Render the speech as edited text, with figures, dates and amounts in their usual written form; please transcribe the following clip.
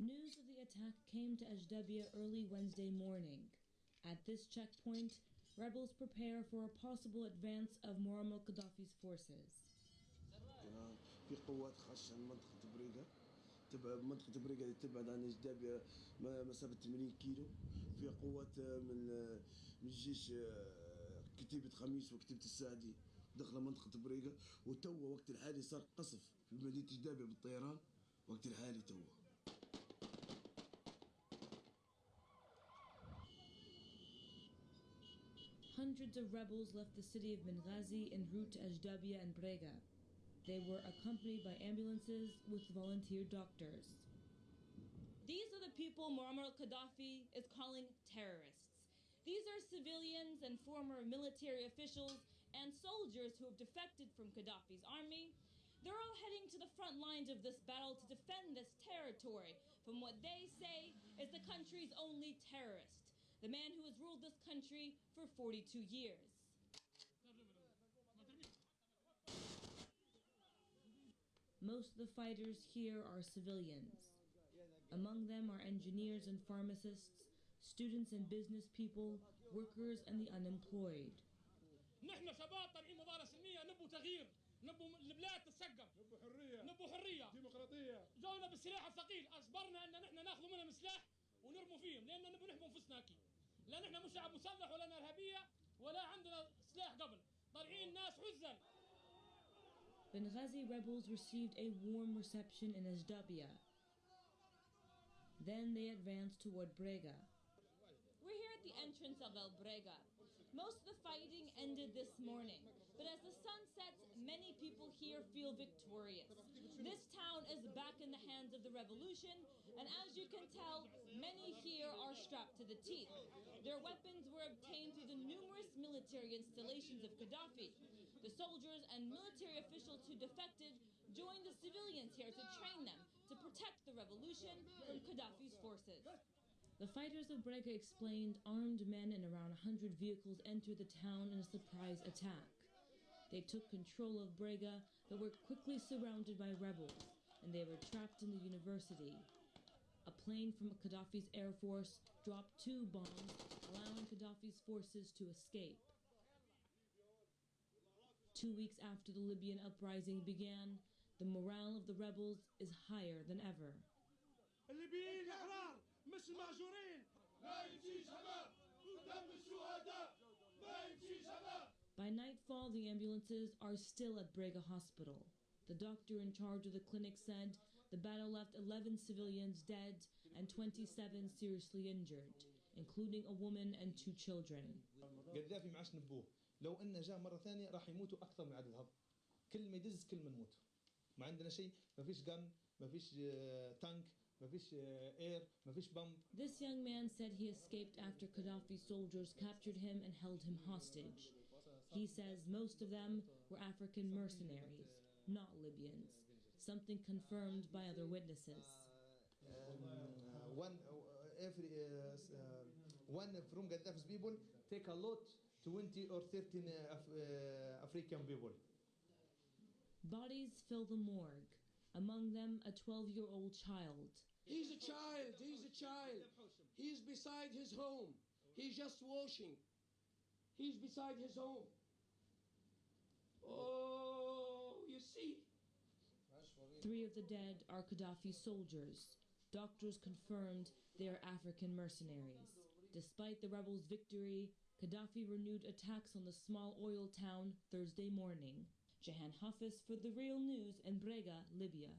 News of the attack came to Ajdabiya early Wednesday morning. At this checkpoint, rebels prepare for a possible advance of Muammar Gaddafi's forces. في قوات خاصة منطقة بريغا منطقة بريغا اللي تبعد عن أجدابيا مسافة 80 كيلو. في قوات من الجيش كتيبة خميس وكتيبة السعدي داخل منطقة بريغا، وتوا وقت الحالي صار قصف في مدينة أجدابيا بالطيران وقت الحالي توا. Hundreds of rebels left the city of Benghazi en route to Ajdabiya and Brega. They were accompanied by ambulances with volunteer doctors. These are the people Muammar Gaddafi is calling terrorists. These are civilians and former military officials and soldiers who have defected from Gaddafi's army. They're all heading to the front lines of this battle to defend this territory from what they say is the country's only terrorist, the man who has ruled this country for 42 years. Most of the fighters here are civilians. Among them are engineers and pharmacists, students and business people, workers and the unemployed. نحن شباب طالعين مظاهرة سلمية، نبوا تغيير، نبوا البلاد تتسقم، نبوا حرية، ديمقراطية. جونا بالسلاح الثقيل، أجبرنا أن نحن ناخذ منهم السلاح ونرموا فيهم، لأن نبوا نحموا أنفسنا أكيد. لا نحن مش شعب مسلح ولا إرهابية ولا عندنا سلاح قبل، طالعين ناس عزل. Benghazi rebels received a warm reception in Ajdabiya. Then they advanced toward Brega. We're here at the entrance of El Brega. Most of the fighting ended this morning, but as the sun sets, many people here feel victorious. This town is back in the hands of the revolution, and as you can tell, many here are strapped to the teeth. Their weapons were obtained through the numerous military installations of Gaddafi. The soldiers and military officials who defected joined the civilians here to train them to protect the revolution from Gaddafi's forces. The fighters of Brega explained armed men and around 100 vehicles entered the town in a surprise attack. They took control of Brega, but were quickly surrounded by rebels, and they were trapped in the university. A plane from Gaddafi's air force dropped 2 bombs, allowing Gaddafi's forces to escape. 2 weeks after the Libyan uprising began, the morale of the rebels is higher than ever. مش المهجورين لا يمشي شباب ودم الشهداء لا يمشي شباب. By nightfall, the ambulances are still at Brega Hospital. The doctor in charge of the clinic said the battle left 11 civilians dead and 27 seriously injured, including a woman and 2 children. قذافي ما عادش نبوه، لو انه جاء مرة ثانية راح يموتوا أكثر من عدد هذا. كل ما يدز كل ما نموت. ما عندنا شيء، ما فيش gun، ما فيش تانك. This young man said he escaped after Gaddafi's soldiers captured him and held him hostage. He says most of them were African mercenaries, not Libyans, something confirmed by other witnesses. One from Gaddafi's people take a lot, 20 or 13 African people. Bodies fill the morgue, among them a 12-year-old child. He's a child, he's a child. He's beside his home. He's just washing. He's beside his home. Oh, you see. 3 of the dead are Gaddafi soldiers. Doctors confirmed they are African mercenaries. Despite the rebels' victory, Gaddafi renewed attacks on the small oil town Thursday morning. Jahan Hafiz for The Real News in Brega, Libya.